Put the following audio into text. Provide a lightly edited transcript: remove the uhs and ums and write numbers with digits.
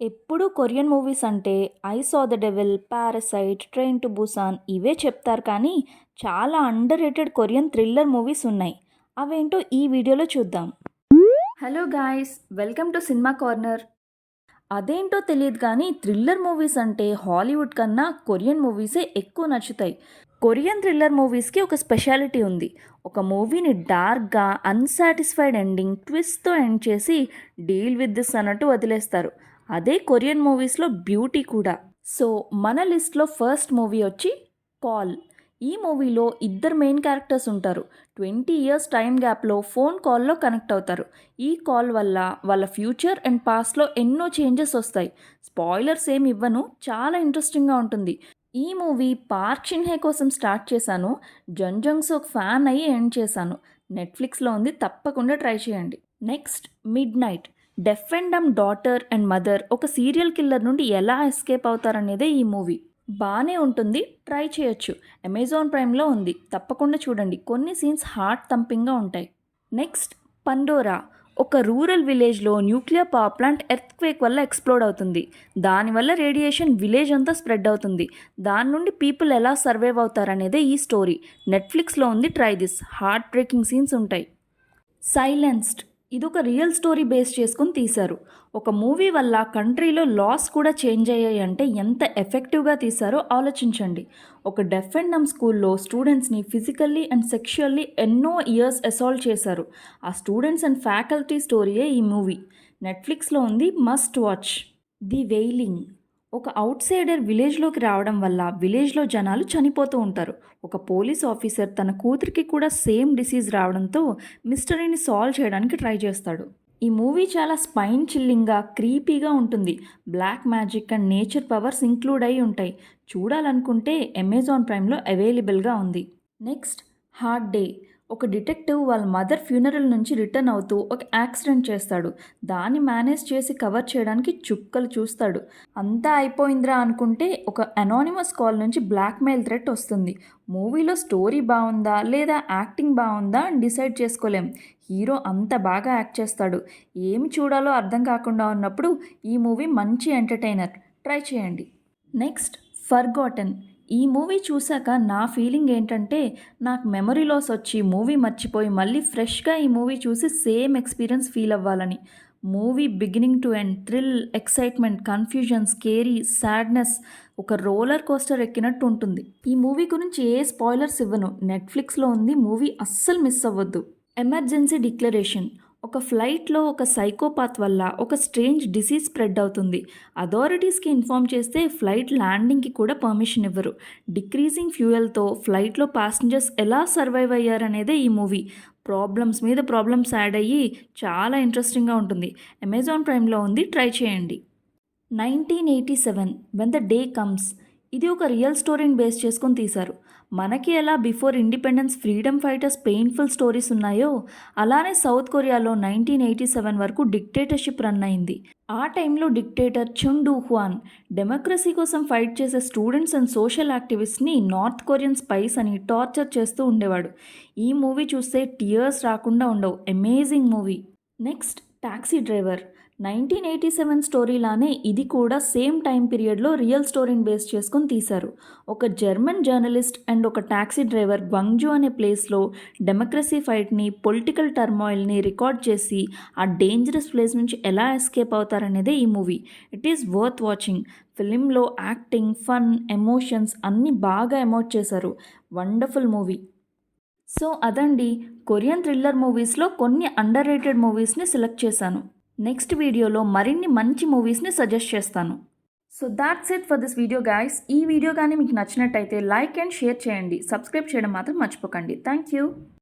ఎప్పుడు Korean movies అంటే 'I saw the devil', 'parasite', 'train to Busan' ఇవే చెప్తారు కానీ చాలా under rated Korean thriller movies ఉన్నాయి. అవేంటో ఈ వీడియోలో చూద్దాం. Hello guys, welcome to cinema corner. అదేంటో తెలియదు కానీ థ్రిల్లర్ మూవీస్ అంటే హాలీవుడ్ కన్నా కొరియన్ మూవీసే ఎక్కువ నచ్చుతాయి. కొరియన్ థ్రిల్లర్ మూవీస్కి ఒక స్పెషాలిటీ ఉంది. ఒక మూవీని డార్క్గా అన్సాటిస్ఫైడ్ ఎండింగ్ ట్విస్ట్తో ఎండ్ చేసి డీల్ విత్ దిస్ అన్నట్టు వదిలేస్తారు. అదే కొరియన్ మూవీస్లో బ్యూటీ కూడా. సో మన లిస్ట్లో ఫస్ట్ మూవీ వచ్చి కాల్. ఈ మూవీలో ఇద్దరు మెయిన్ క్యారెక్టర్స్ ఉంటారు. 20 ఇయర్స్ టైం గ్యాప్లో ఫోన్ కాల్లో కనెక్ట్ అవుతారు. ఈ కాల్ వల్ల వాళ్ళ ఫ్యూచర్ అండ్ పాస్ట్లో ఎన్నో చేంజెస్ వస్తాయి. స్పాయిలర్స్ ఏమి ఇవ్వను, చాలా ఇంట్రెస్టింగ్గా ఉంటుంది. ఈ మూవీ పార్క్ షిన్ హే కోసం స్టార్ట్ చేశాను. జంజంగ్స్ ఒక ఫ్యాన్ అయ్యి ఎండ్ చేశాను. నెట్ఫ్లిక్స్లో ఉంది, తప్పకుండా ట్రై చేయండి. Next midnight. Deaf and dumb daughter and mother ఒక సీరియల్ కిల్లర్ నుండి ఎలా ఎస్కేప్ అవుతారనేదే ఈ మూవీ. బాగానే ఉంటుంది, ట్రై చేయొచ్చు. అమెజాన్ ప్రైమ్లో ఉంది, తప్పకుండా చూడండి. కొన్ని సీన్స్ హార్ట్ థంపింగ్గా ఉంటాయి. Next Pandora. ఒక రూరల్ విలేజ్లో న్యూక్లియర్ పవర్ ప్లాంట్ ఎర్త్క్వేక్ వల్ల ఎక్స్ప్లోడ్ అవుతుంది. దానివల్ల రేడియేషన్ విలేజ్ అంతా స్ప్రెడ్ అవుతుంది. దాని నుండి పీపుల్ ఎలా సర్వైవ్ అవుతారనేదే ఈ స్టోరీ. నెట్ఫ్లిక్స్లో ఉంది, try this. Heart breaking scenes ఉంటాయి. సైలెన్స్డ్. ఇదొక రియల్ స్టోరీ బేస్ చేసుకుని తీశారు. ఒక మూవీ వల్ల కంట్రీలో లాస్ కూడా చేంజ్ అయ్యాయి అంటే ఎంత ఎఫెక్టివ్గా తీశారో ఆలోచించండి. ఒక డెఫ్ అండ్ డమ్ స్కూల్లో స్టూడెంట్స్ని ఫిజికల్లీ అండ్ సెక్షువల్లీ ఎన్నో ఇయర్స్ అసాల్ట్ చేశారు. ఆ స్టూడెంట్స్ అండ్ ఫ్యాకల్టీ స్టోరీయే ఈ మూవీ. నెట్ఫ్లిక్స్లో ఉంది, మస్ట్ వాచ్. The wailing. ఒక అవుట్ సైడర్ విలేజ్లోకి రావడం వల్ల విలేజ్లో జనాలు చనిపోతూ ఉంటారు. ఒక పోలీస్ ఆఫీసర్ తన కూతురికి కూడా సేమ్ డిసీజ్ రావడంతో మిస్టరీని సాల్వ్ చేయడానికి ట్రై చేస్తాడు. ఈ మూవీ చాలా స్పైన్ చిల్లింగ్గా క్రీపీగా ఉంటుంది. Black magic and nature powers include అయి ఉంటాయి. చూడాలనుకుంటే అమెజాన్ ప్రైమ్లో అవైలబుల్గా ఉంది. Next hard day. ఒక డిటెక్టివ్ వాళ్ళ మదర్ ఫ్యూనరల్ నుంచి రిటర్న్ అవుతూ ఒక యాక్సిడెంట్ చేస్తాడు. దాన్ని మేనేజ్ చేసి కవర్ చేయడానికి చుక్కలు చూస్తాడు. అంతా అయిపోయిందిరా అనుకుంటే ఒక అనానిమస్ కాల్ నుంచి బ్లాక్మెయిల్ థ్రెట్ వస్తుంది. మూవీలో స్టోరీ బాగుందా లేదా యాక్టింగ్ బాగుందా అని డిసైడ్ చేసుకోలేం. హీరో అంత బాగా యాక్ట్ చేస్తాడు. ఏమి చూడాలో అర్థం కాకుండా ఉన్నప్పుడు ఈ మూవీ మంచి ఎంటర్టైనర్, ట్రై చేయండి. Next forgotten. ఈ మూవీ చూశాక నా ఫీలింగ్ ఏంటంటే నాకు మెమరీ లాస్ వచ్చి మూవీ మర్చిపోయి మళ్ళీ ఫ్రెష్గా ఈ మూవీ చూసి సేమ్ ఎక్స్పీరియన్స్ ఫీల్ అవ్వాలని. Movie beginning to end thrill, excitement, confusion, scary, sadness, ఒక రోలర్ కోస్టర్ ఎక్కినట్టు ఉంటుంది. ఈ మూవీ గురించి ఏ స్పాయిలర్స్ ఇవ్వను, నెట్ఫ్లిక్స్లో ఉంది, మూవీ అస్సలు మిస్ అవ్వద్దు. Emergency declaration. ఒక ఫ్లైట్లో ఒక సైకోపాత్ వల్ల ఒక స్ట్రేంజ్ డిసీజ్ స్ప్రెడ్ అవుతుంది. అథారిటీస్కి ఇన్ఫామ్ చేస్తే ఫ్లైట్ ల్యాండింగ్కి కూడా పర్మిషన్ ఇవ్వరు. డిక్రీజింగ్ ఫ్యూయల్తో ఫ్లైట్లో ప్యాసింజర్స్ ఎలా సర్వైవ్ అయ్యారనేదే ఈ మూవీ. ప్రాబ్లమ్స్ మీద ప్రాబ్లమ్స్ యాడ్ అయ్యి చాలా ఇంట్రెస్టింగ్గా ఉంటుంది. అమెజాన్ ప్రైమ్లో ఉంది, ట్రై చేయండి. 1987 వెన్ ద డే కమ్స్. ఇది ఒక రియల్ స్టోరీని బేస్ చేసుకొని తీశారు. మనకి ఎలా before independence freedom fighters painful stories ఉన్నాయో అలానే సౌత్ కొరియాలో 1987 వరకు డిక్టేటర్షిప్ రన్ అయింది. ఆ టైంలో dictator Chun Doo Hwan democracy కోసం ఫైట్ చేసే స్టూడెంట్స్ అండ్ సోషల్ యాక్టివిస్ట్ని నార్త్ కొరియన్ స్పైస్ అని టార్చర్ చేస్తూ ఉండేవాడు. ఈ మూవీ చూస్తే టియర్స్ రాకుండా ఉండవు. Amazing movie. Next taxi driver. 1987 స్టోరీలానే ఇది కూడా సేమ్ టైం పీరియడ్లో రియల్ స్టోరీని బేస్ చేసుకొని తీశారు. ఒక జర్మన్ జర్నలిస్ట్ అండ్ ఒక టాక్సీ డ్రైవర్ గ్వాంగ్జూ అనే ప్లేస్లో డెమోక్రసీ ఫైట్ని, పొలిటికల్ టర్మాయిల్ని రికార్డ్ చేసి ఆ డేంజరస్ ప్లేస్ నుంచి ఎలా ఎస్కేప్ అవుతారనేదే ఈ movie. It is worth watching. ఫిలింలో యాక్టింగ్, ఫన్, ఎమోషన్స్ అన్నీ బాగా ఎమోట్ చేశారు. Wonderful movie. సో అదండి, కొరియన్ థ్రిల్లర్ మూవీస్లో కొన్ని అండర్ రేటెడ్ మూవీస్ని సెలెక్ట్ చేశాను. నెక్స్ట్ వీడియోలో మరిన్ని మంచి మూవీస్ని సజెస్ట్ చేస్తాను. So that's it for this video guys. ఈ వీడియో కానీ మీకు నచ్చినట్టయితే లైక్ అండ్ షేర్ చేయండి. సబ్స్క్రైబ్ చేయడం మాత్రం మర్చిపోకండి. Thank you.